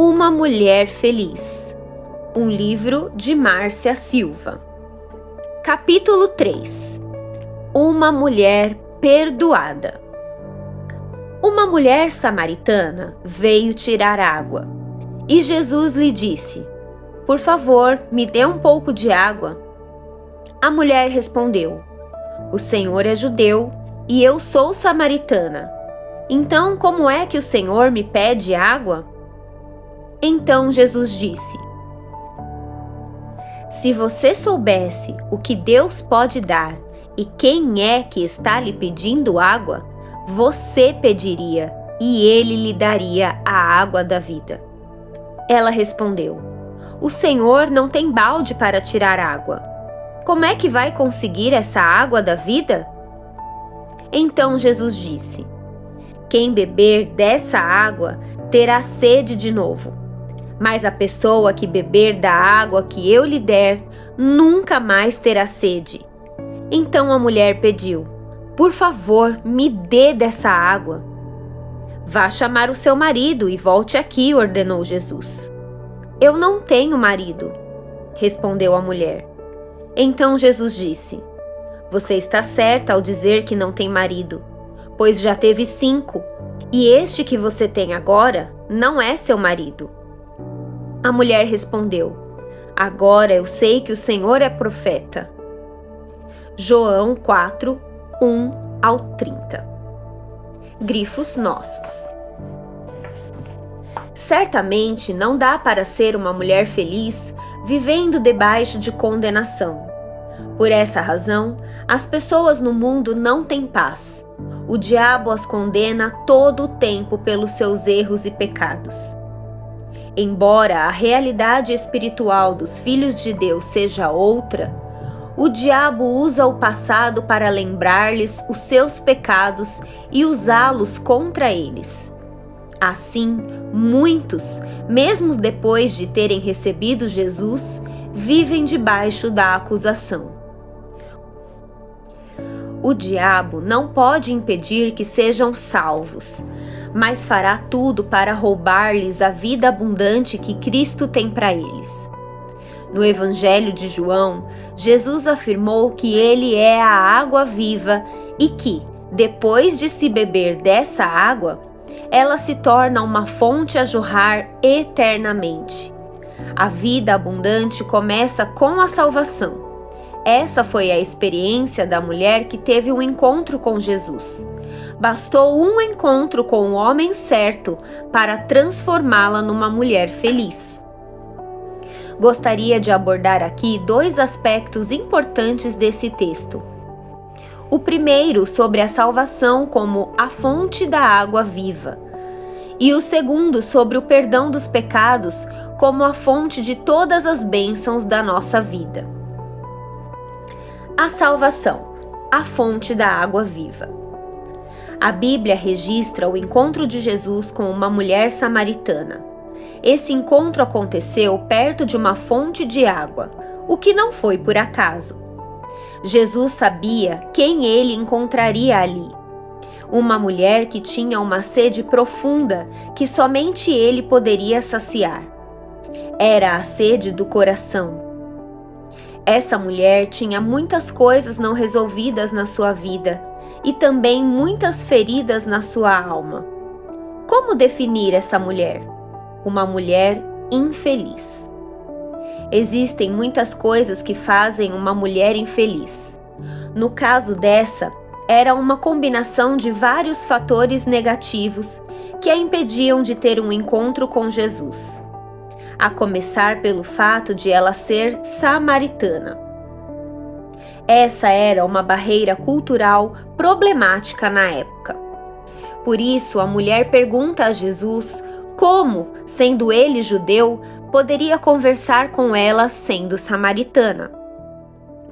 Uma Mulher Feliz, um livro de Márcia Silva. Capítulo 3. Uma Mulher Perdoada. Uma mulher samaritana veio tirar água, e Jesus lhe disse: "Por favor, me dê um pouco de água." A mulher respondeu: "O Senhor é judeu e eu sou samaritana. Então, como é que o Senhor me pede água?" Então Jesus disse: "Se você soubesse o que Deus pode dar e quem é que está lhe pedindo água, você pediria e ele lhe daria a água da vida." Ela respondeu: "O Senhor não tem balde para tirar água. Como é que vai conseguir essa água da vida?" Então Jesus disse: "Quem beber dessa água terá sede de novo. Mas a pessoa que beber da água que eu lhe der, nunca mais terá sede." Então a mulher pediu: "Por favor, me dê dessa água." "Vá chamar o seu marido e volte aqui", ordenou Jesus. "Eu não tenho marido", respondeu a mulher. Então Jesus disse: "Você está certa ao dizer que não tem marido, pois já teve 5, e este que você tem agora não é seu marido." A mulher respondeu: "Agora eu sei que o Senhor é profeta." João 4, 1 ao 30. Grifos nossos. Certamente não dá para ser uma mulher feliz vivendo debaixo de condenação. Por essa razão, as pessoas no mundo não têm paz. O diabo as condena todo o tempo pelos seus erros e pecados. Embora a realidade espiritual dos filhos de Deus seja outra, o diabo usa o passado para lembrar-lhes os seus pecados e usá-los contra eles. Assim, muitos, mesmo depois de terem recebido Jesus, vivem debaixo da acusação. O diabo não pode impedir que sejam salvos, mas fará tudo para roubar-lhes a vida abundante que Cristo tem para eles. No Evangelho de João, Jesus afirmou que Ele é a água viva e que, depois de se beber dessa água, ela se torna uma fonte a jorrar eternamente. A vida abundante começa com a salvação. Essa foi a experiência da mulher que teve um encontro com Jesus. Bastou um encontro com o homem certo para transformá-la numa mulher feliz. Gostaria de abordar aqui 2 aspectos importantes desse texto. O primeiro sobre a salvação como a fonte da água viva, e o segundo sobre o perdão dos pecados como a fonte de todas as bênçãos da nossa vida. A salvação, a fonte da água viva. A Bíblia registra o encontro de Jesus com uma mulher samaritana. Esse encontro aconteceu perto de uma fonte de água, o que não foi por acaso. Jesus sabia quem ele encontraria ali. Uma mulher que tinha uma sede profunda que somente ele poderia saciar. Era a sede do coração. Essa mulher tinha muitas coisas não resolvidas na sua vida e também muitas feridas na sua alma. Como definir essa mulher? Uma mulher infeliz. Existem muitas coisas que fazem uma mulher infeliz. No caso dessa, era uma combinação de vários fatores negativos que a impediam de ter um encontro com Jesus. A começar pelo fato de ela ser samaritana. Essa era uma barreira cultural problemática na época. Por isso, a mulher pergunta a Jesus como, sendo ele judeu, poderia conversar com ela sendo samaritana.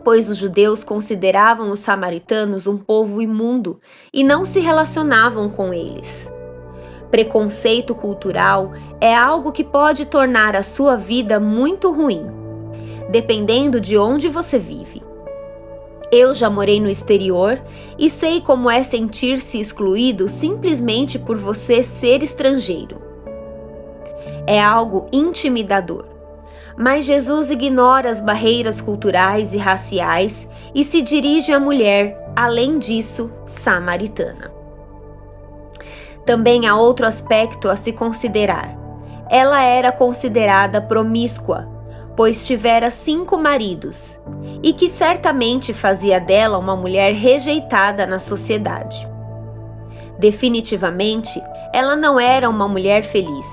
Pois os judeus consideravam os samaritanos um povo imundo e não se relacionavam com eles. Preconceito cultural é algo que pode tornar a sua vida muito ruim, dependendo de onde você vive. Eu já morei no exterior e sei como é sentir-se excluído simplesmente por você ser estrangeiro. É algo intimidador. Mas Jesus ignora as barreiras culturais e raciais e se dirige à mulher, além disso, samaritana. Também há outro aspecto a se considerar. Ela era considerada promíscua, pois tivera 5 maridos, e que certamente fazia dela uma mulher rejeitada na sociedade. Definitivamente, ela não era uma mulher feliz,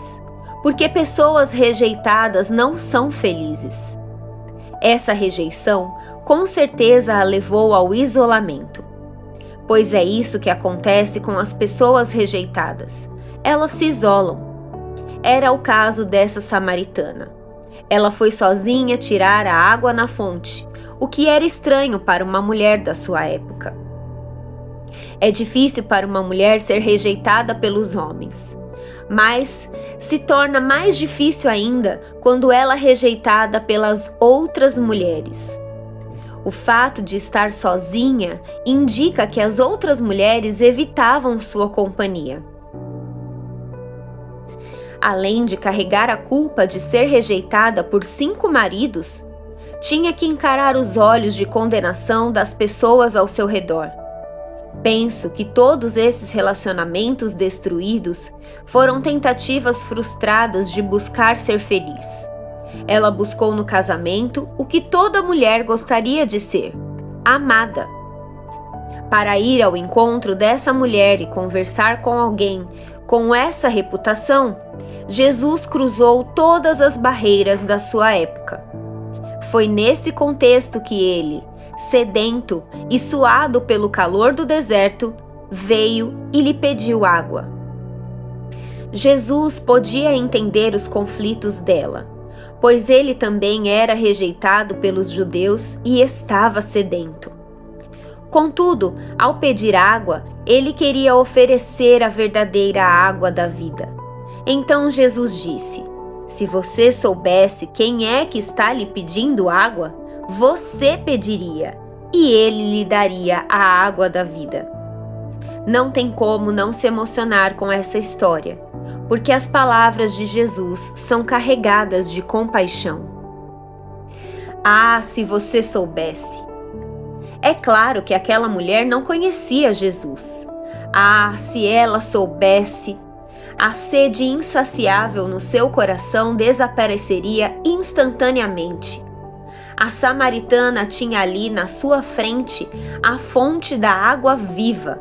porque pessoas rejeitadas não são felizes. Essa rejeição com certeza a levou ao isolamento, pois é isso que acontece com as pessoas rejeitadas. Elas se isolam. Era o caso dessa samaritana. Ela foi sozinha tirar a água na fonte, o que era estranho para uma mulher da sua época. É difícil para uma mulher ser rejeitada pelos homens, mas se torna mais difícil ainda quando ela é rejeitada pelas outras mulheres. O fato de estar sozinha indica que as outras mulheres evitavam sua companhia. Além de carregar a culpa de ser rejeitada por 5 maridos, tinha que encarar os olhos de condenação das pessoas ao seu redor. Penso que todos esses relacionamentos destruídos foram tentativas frustradas de buscar ser feliz. Ela buscou no casamento o que toda mulher gostaria de ser: amada. Para ir ao encontro dessa mulher e conversar com alguém com essa reputação, Jesus cruzou todas as barreiras da sua época. Foi nesse contexto que ele, sedento e suado pelo calor do deserto, veio e lhe pediu água. Jesus podia entender os conflitos dela, pois ele também era rejeitado pelos judeus e estava sedento. Contudo, ao pedir água, ele queria oferecer a verdadeira água da vida. Então Jesus disse: "Se você soubesse quem é que está lhe pedindo água, você pediria, e ele lhe daria a água da vida." Não tem como não se emocionar com essa história, porque as palavras de Jesus são carregadas de compaixão. Ah, se você soubesse! É claro que aquela mulher não conhecia Jesus. Ah, se ela soubesse! A sede insaciável no seu coração desapareceria instantaneamente. A samaritana tinha ali na sua frente a fonte da água viva.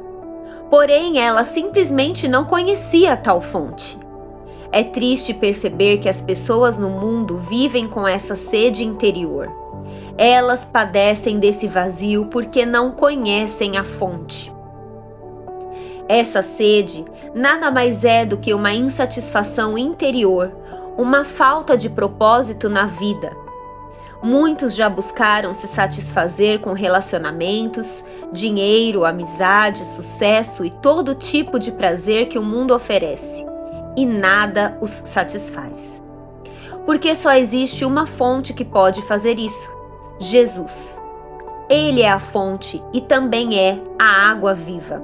Porém, ela simplesmente não conhecia tal fonte. É triste perceber que as pessoas no mundo vivem com essa sede interior. Elas padecem desse vazio porque não conhecem a fonte. Essa sede nada mais é do que uma insatisfação interior, uma falta de propósito na vida. Muitos já buscaram se satisfazer com relacionamentos, dinheiro, amizade, sucesso e todo tipo de prazer que o mundo oferece, e nada os satisfaz. Porque só existe uma fonte que pode fazer isso: Jesus. Ele é a fonte e também é a água viva.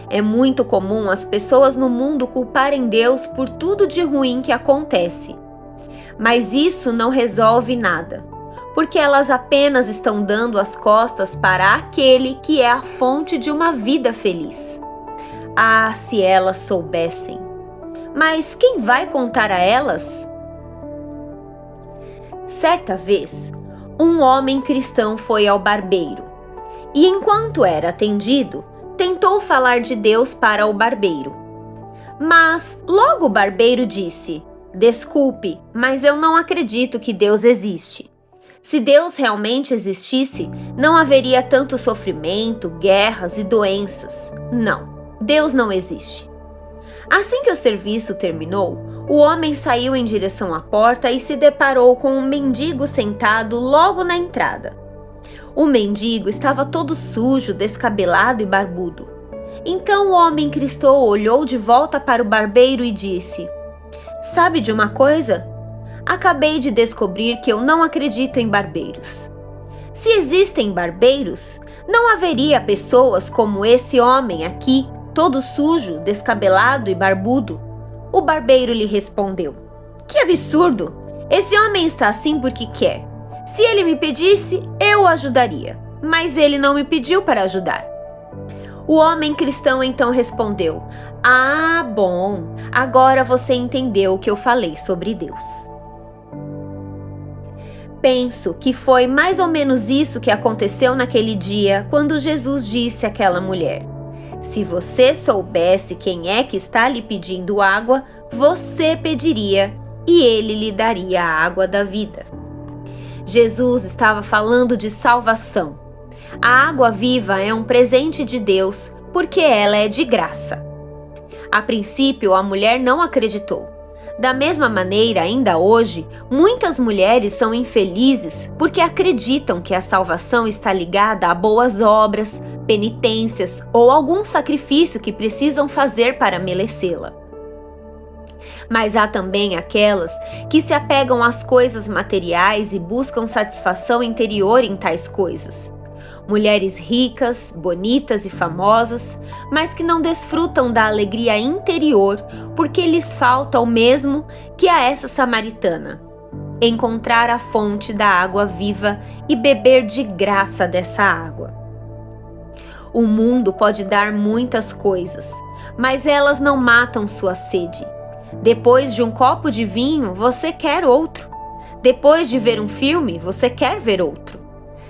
É muito comum as pessoas no mundo culparem Deus por tudo de ruim que acontece. Mas isso não resolve nada, porque elas apenas estão dando as costas para aquele que é a fonte de uma vida feliz. Ah, se elas soubessem! Mas quem vai contar a elas? Certa vez, um homem cristão foi ao barbeiro e, enquanto era atendido, tentou falar de Deus para o barbeiro. Mas logo o barbeiro disse: "Desculpe, mas eu não acredito que Deus existe. Se Deus realmente existisse, não haveria tanto sofrimento, guerras e doenças. Não, Deus não existe." Assim que o serviço terminou, o homem saiu em direção à porta e se deparou com um mendigo sentado logo na entrada. O mendigo estava todo sujo, descabelado e barbudo. Então o homem cristão olhou de volta para o barbeiro e disse: "Sabe de uma coisa? Acabei de descobrir que eu não acredito em barbeiros. Se existem barbeiros, não haveria pessoas como esse homem aqui, todo sujo, descabelado e barbudo. O barbeiro lhe respondeu: Que absurdo! Esse homem está assim porque quer. Se ele me pedisse, eu o ajudaria, mas ele não me pediu para ajudar. O homem cristão então respondeu: Ah, bom, agora você entendeu o que eu falei sobre Deus. Penso que foi mais ou menos isso que aconteceu naquele dia quando Jesus disse àquela mulher: Se você soubesse quem é que está lhe pedindo água, você pediria e ele lhe daria a água da vida. Jesus estava falando de salvação. A água viva é um presente de Deus porque ela é de graça. A princípio, a mulher não acreditou. Da mesma maneira, ainda hoje, muitas mulheres são infelizes porque acreditam que a salvação está ligada a boas obras, penitências ou algum sacrifício que precisam fazer para merecê-la. Mas há também aquelas que se apegam às coisas materiais e buscam satisfação interior em tais coisas. Mulheres ricas, bonitas e famosas, mas que não desfrutam da alegria interior porque lhes falta o mesmo que a essa samaritana: encontrar a fonte da água viva e beber de graça dessa água. O mundo pode dar muitas coisas, mas elas não matam sua sede. Depois de um copo de vinho, você quer outro. Depois de ver um filme, você quer ver outro.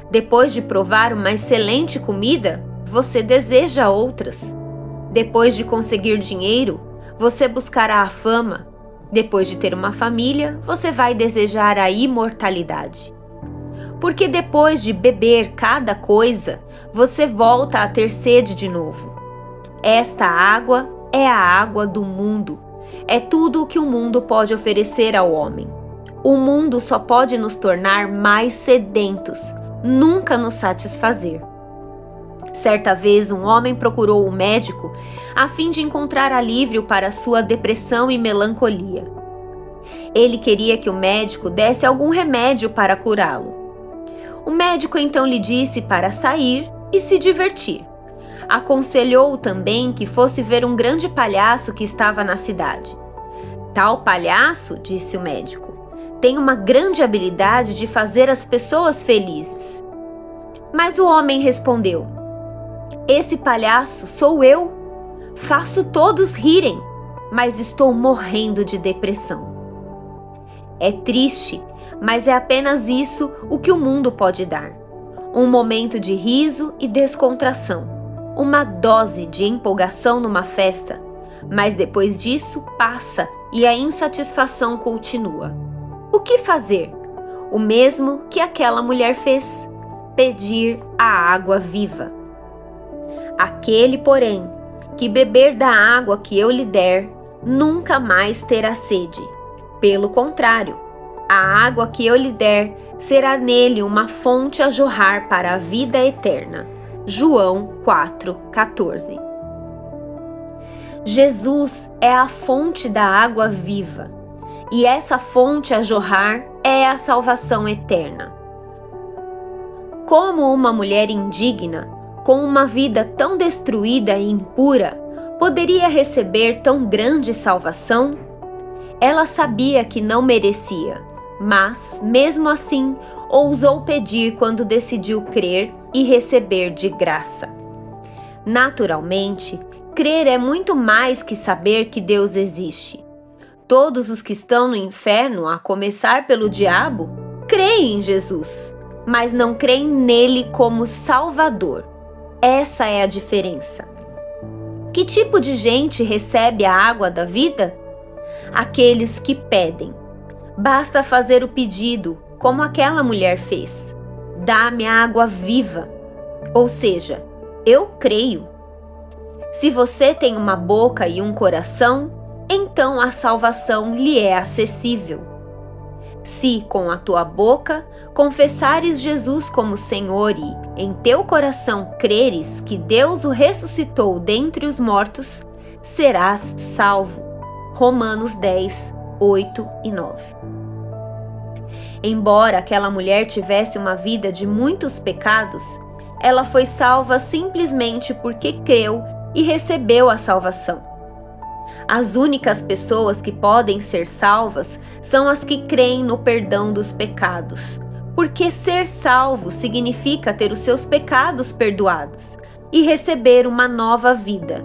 Depois de provar uma excelente comida, você deseja outras. Depois de conseguir dinheiro, você buscará a fama. Depois de ter uma família, você vai desejar a imortalidade. Porque depois de beber cada coisa, você volta a ter sede de novo. Esta água é a água do mundo. É tudo o que o mundo pode oferecer ao homem. O mundo só pode nos tornar mais sedentos, nunca nos satisfazer. Certa vez, um homem procurou um médico a fim de encontrar alívio para sua depressão e melancolia. Ele queria que o médico desse algum remédio para curá-lo. O médico então lhe disse para sair e se divertir. Aconselhou-o também que fosse ver um grande palhaço que estava na cidade. Tal palhaço, disse o médico, tem uma grande habilidade de fazer as pessoas felizes. Mas o homem respondeu: Esse palhaço sou eu. Faço todos rirem, mas estou morrendo de depressão. É triste, mas é apenas isso o que o mundo pode dar. Um momento de riso e descontração, uma dose de empolgação numa festa, mas depois disso passa e a insatisfação continua. O que fazer? O mesmo que aquela mulher fez: pedir a água viva. Aquele, porém, que beber da água que eu lhe der, nunca mais terá sede. Pelo contrário, a água que eu lhe der será nele uma fonte a jorrar para a vida eterna. João 4,14. Jesus é a fonte da água viva, e essa fonte a jorrar é a salvação eterna. Como uma mulher indigna, com uma vida tão destruída e impura, poderia receber tão grande salvação? Ela sabia que não merecia, mas, mesmo assim, ousou pedir quando decidiu crer e receber de graça. Naturalmente, crer é muito mais que saber que Deus existe. Todos os que estão no inferno, a começar pelo diabo, creem em Jesus, mas não creem nele como Salvador. Essa é a diferença. Que tipo de gente recebe a água da vida? Aqueles que pedem. Basta fazer o pedido, como aquela mulher fez: dá-me a água viva. Ou seja, eu creio. Se você tem uma boca e um coração, então a salvação lhe é acessível. Se com a tua boca confessares Jesus como Senhor e em teu coração creres que Deus o ressuscitou dentre os mortos, serás salvo. Romanos 10, 8 e 9. Embora aquela mulher tivesse uma vida de muitos pecados, ela foi salva simplesmente porque creu e recebeu a salvação. As únicas pessoas que podem ser salvas são as que creem no perdão dos pecados, porque ser salvo significa ter os seus pecados perdoados e receber uma nova vida,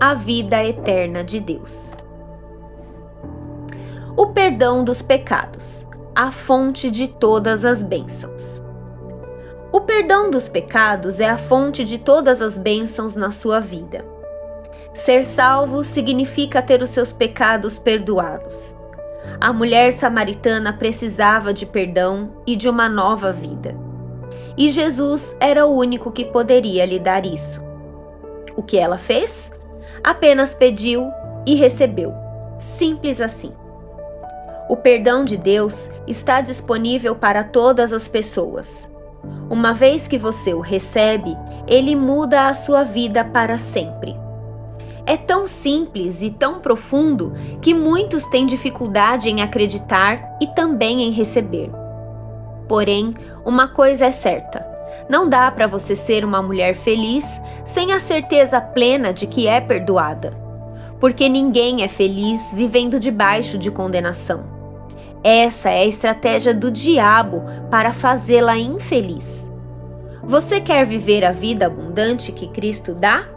a vida eterna de Deus. O perdão dos pecados, a fonte de todas as bênçãos. O perdão dos pecados é a fonte de todas as bênçãos na sua vida. Ser salvo significa ter os seus pecados perdoados. A mulher samaritana precisava de perdão e de uma nova vida. E Jesus era o único que poderia lhe dar isso. O que ela fez? Apenas pediu e recebeu. Simples assim. O perdão de Deus está disponível para todas as pessoas. Uma vez que você o recebe, ele muda a sua vida para sempre. É tão simples e tão profundo que muitos têm dificuldade em acreditar e também em receber. Porém, uma coisa é certa: não dá para você ser uma mulher feliz sem a certeza plena de que é perdoada. Porque ninguém é feliz vivendo debaixo de condenação. Essa é a estratégia do diabo para fazê-la infeliz. Você quer viver a vida abundante que Cristo dá?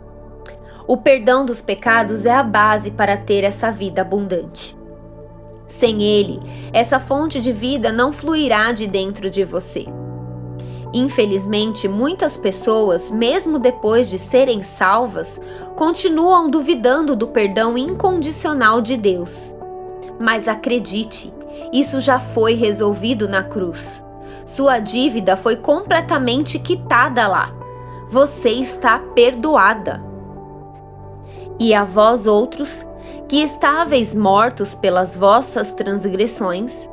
O perdão dos pecados é a base para ter essa vida abundante. Sem ele, essa fonte de vida não fluirá de dentro de você. Infelizmente, muitas pessoas, mesmo depois de serem salvas, continuam duvidando do perdão incondicional de Deus. Mas acredite, isso já foi resolvido na cruz. Sua dívida foi completamente quitada lá. Você está perdoada. E a vós outros, que estáveis mortos pelas vossas transgressões,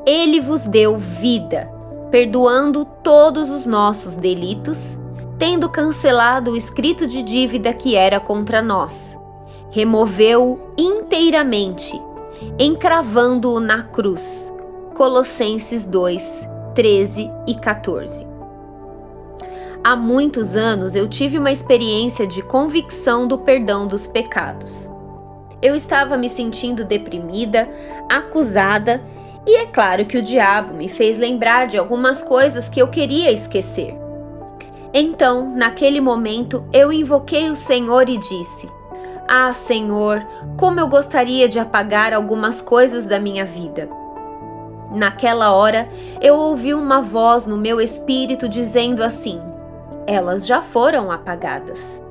ele vos deu vida, perdoando todos os nossos delitos, tendo cancelado o escrito de dívida que era contra nós. Removeu-o inteiramente, encravando-o na cruz. Colossenses 2, 13 e 14. Há muitos anos eu tive uma experiência de convicção do perdão dos pecados. Eu estava me sentindo deprimida, acusada, e é claro que o diabo me fez lembrar de algumas coisas que eu queria esquecer. Então, naquele momento, eu invoquei o Senhor e disse: "Ah, Senhor, como eu gostaria de apagar algumas coisas da minha vida." Naquela hora, eu ouvi uma voz no meu espírito dizendo assim: "Elas já foram apagadas."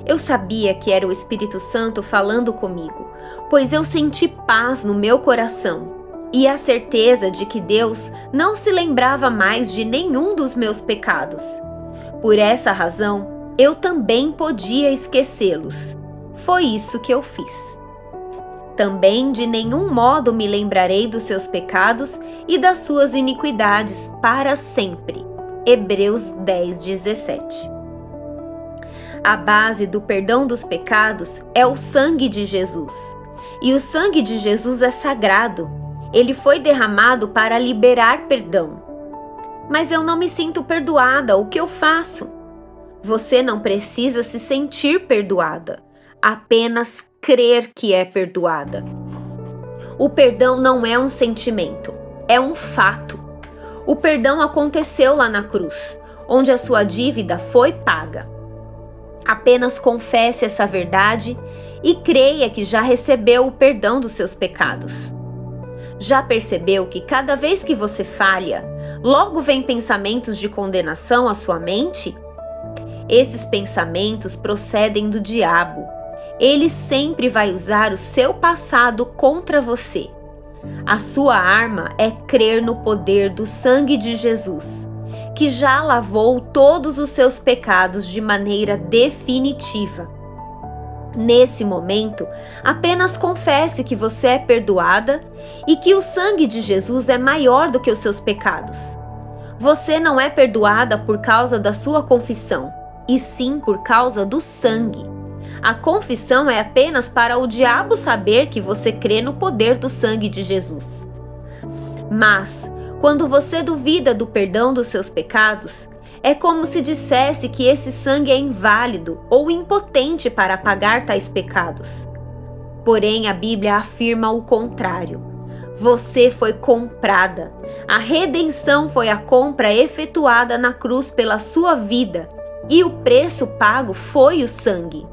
Eu sabia que era o Espírito Santo falando comigo, pois eu senti paz no meu coração e a certeza de que Deus não se lembrava mais de nenhum dos meus pecados. Por essa razão, eu também podia esquecê-los. Foi isso que eu fiz. Também de nenhum modo me lembrarei dos seus pecados e das suas iniquidades para sempre. Hebreus 10, 17. A base do perdão dos pecados é o sangue de Jesus. E o sangue de Jesus é sagrado. Ele foi derramado para liberar perdão. Mas eu não me sinto perdoada, o que eu faço? Você não precisa se sentir perdoada, apenas crer que é perdoada. O perdão não é um sentimento, é um fato. O perdão aconteceu lá na cruz, onde a sua dívida foi paga. Apenas confesse essa verdade e creia que já recebeu o perdão dos seus pecados. Já percebeu que cada vez que você falha, logo vem pensamentos de condenação à sua mente? Esses pensamentos procedem do diabo. Ele sempre vai usar o seu passado contra você. A sua arma é crer no poder do sangue de Jesus, que já lavou todos os seus pecados de maneira definitiva. Nesse momento, apenas confesse que você é perdoada e que o sangue de Jesus é maior do que os seus pecados. Você não é perdoada por causa da sua confissão, e sim por causa do sangue. A confissão é apenas para o diabo saber que você crê no poder do sangue de Jesus. Mas, quando você duvida do perdão dos seus pecados, é como se dissesse que esse sangue é inválido ou impotente para apagar tais pecados. Porém, a Bíblia afirma o contrário. Você foi comprada. A redenção foi a compra efetuada na cruz pela sua vida, e o preço pago foi o sangue,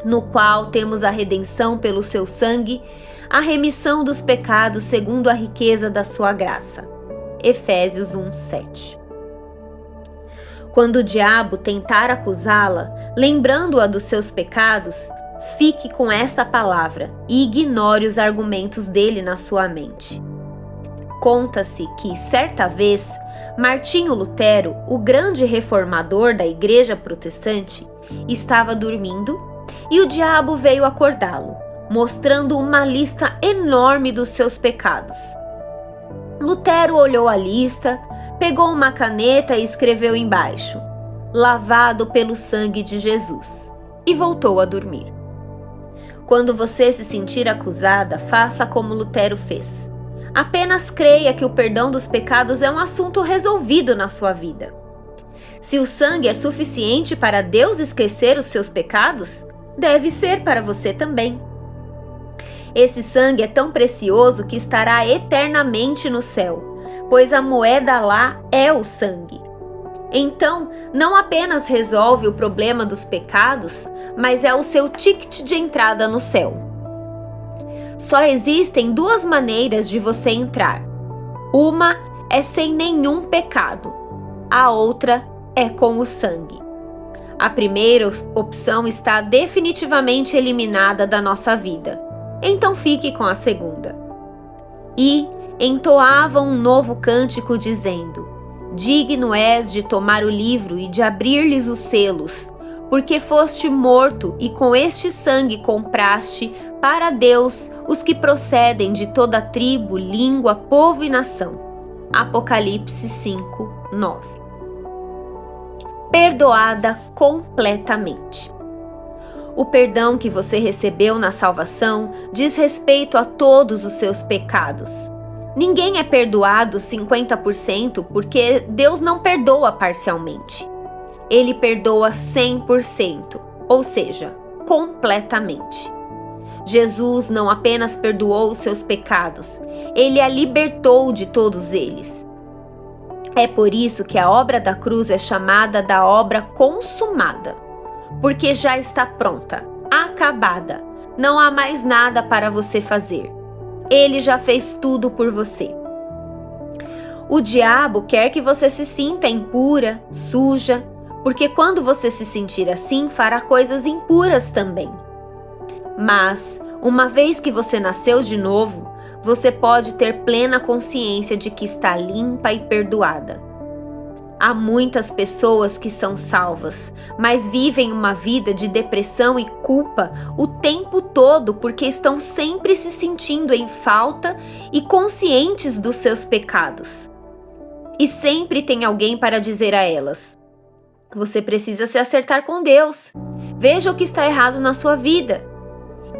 no qual temos a redenção pelo seu sangue, a remissão dos pecados segundo a riqueza da sua graça. Efésios 1:7. Quando o diabo tentar acusá-la, lembrando-a dos seus pecados, fique com esta palavra e ignore os argumentos dele na sua mente. Conta-se que, certa vez, Martinho Lutero, o grande reformador da Igreja Protestante, estava dormindo e o diabo veio acordá-lo, mostrando uma lista enorme dos seus pecados. Lutero olhou a lista, pegou uma caneta e escreveu embaixo: "Lavado pelo sangue de Jesus", e voltou a dormir. Quando você se sentir acusada, faça como Lutero fez. Apenas creia que o perdão dos pecados é um assunto resolvido na sua vida. Se o sangue é suficiente para Deus esquecer os seus pecados, deve ser para você também. Esse sangue é tão precioso que estará eternamente no céu, pois a moeda lá é o sangue. Então, não apenas resolve o problema dos pecados, mas é o seu ticket de entrada no céu. Só existem duas maneiras de você entrar. Uma é sem nenhum pecado, a outra é com o sangue. A primeira opção está definitivamente eliminada da nossa vida, então fique com a segunda. E entoavam um novo cântico dizendo: "Digno és de tomar o livro e de abrir-lhes os selos, porque foste morto e com este sangue compraste para Deus os que procedem de toda tribo, língua, povo e nação." Apocalipse 5:9. Perdoada completamente. O perdão que você recebeu na salvação diz respeito a todos os seus pecados. Ninguém é perdoado 50% porque Deus não perdoa parcialmente. Ele perdoa 100%, ou seja, completamente. Jesus não apenas perdoou os seus pecados, ele a libertou de todos eles. É por isso que a obra da cruz é chamada da obra consumada, porque já está pronta, acabada, não há mais nada para você fazer. Ele já fez tudo por você. O diabo quer que você se sinta impura, suja, porque quando você se sentir assim, fará coisas impuras também. Mas, uma vez que você nasceu de novo, você pode ter plena consciência de que está limpa e perdoada. Há muitas pessoas que são salvas, mas vivem uma vida de depressão e culpa o tempo todo porque estão sempre se sentindo em falta e conscientes dos seus pecados. E sempre tem alguém para dizer a elas: "Você precisa se acertar com Deus. Veja o que está errado na sua vida."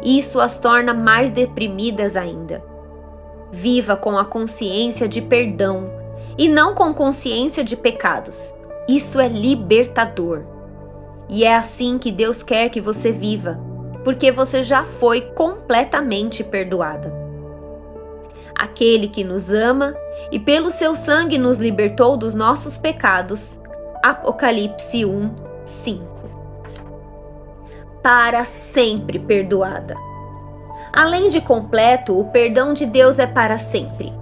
Isso as torna mais deprimidas ainda. Viva com a consciência de perdão e não com consciência de pecados. Isso é libertador. E é assim que Deus quer que você viva, porque você já foi completamente perdoada. Aquele que nos ama e pelo seu sangue nos libertou dos nossos pecados. Apocalipse 1:5. Para sempre perdoada. Além de completo, o perdão de Deus é para sempre,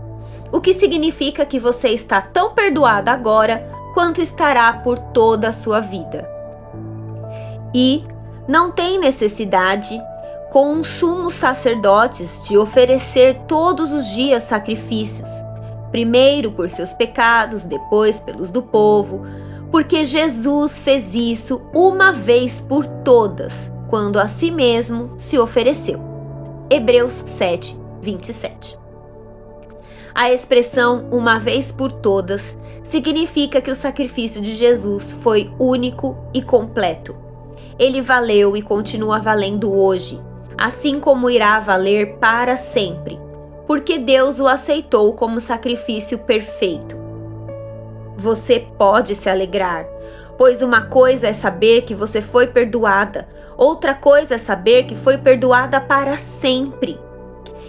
o que significa que você está tão perdoada agora quanto estará por toda a sua vida. E não tem necessidade, com os sumos sacerdotes, de oferecer todos os dias sacrifícios, primeiro por seus pecados, depois pelos do povo, porque Jesus fez isso uma vez por todas, quando a si mesmo se ofereceu. Hebreus 7:27. A expressão "uma vez por todas" significa que o sacrifício de Jesus foi único e completo. Ele valeu e continua valendo hoje, assim como irá valer para sempre, porque Deus o aceitou como sacrifício perfeito. Você pode se alegrar, Pois uma coisa é saber que você foi perdoada, outra coisa é saber que foi perdoada para sempre.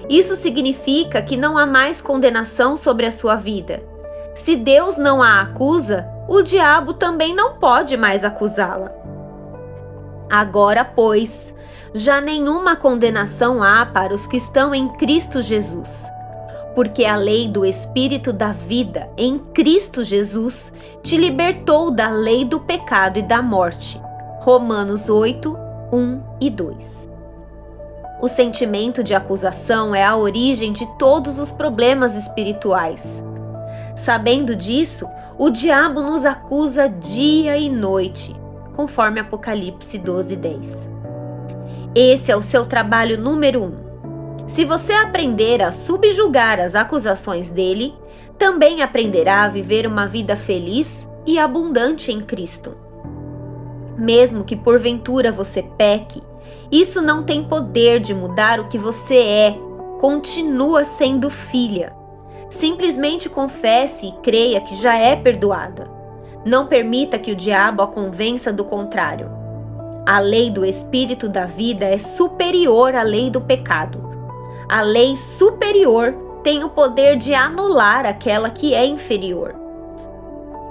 Isso significa que não há mais condenação sobre a sua vida. Se Deus não a acusa, o diabo também não pode mais acusá-la. Agora, pois, já nenhuma condenação há para os que estão em Cristo Jesus. Porque a lei do Espírito da vida em Cristo Jesus te libertou da lei do pecado e da morte. Romanos 8, 1 e 2. O sentimento de acusação é a origem de todos os problemas espirituais. Sabendo disso, o diabo nos acusa dia e noite, conforme Apocalipse 12:10. Esse é o seu trabalho número 1. Se você aprender a subjugar as acusações dele, também aprenderá a viver uma vida feliz e abundante em Cristo. Mesmo que porventura você peque, isso não tem poder de mudar o que você é. Continua sendo filha. Simplesmente confesse e creia que já é perdoada. Não permita que o diabo a convença do contrário. A lei do Espírito da vida é superior à lei do pecado. A lei superior tem o poder de anular aquela que é inferior.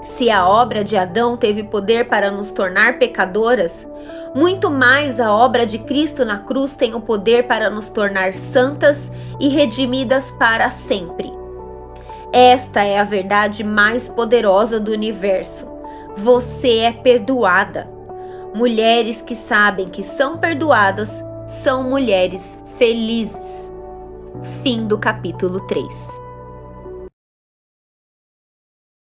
Se a obra de Adão teve poder para nos tornar pecadoras, muito mais a obra de Cristo na cruz tem o poder para nos tornar santas e redimidas para sempre. Esta é a verdade mais poderosa do universo. Você é perdoada. Mulheres que sabem que são perdoadas são mulheres felizes. Fim do capítulo 3.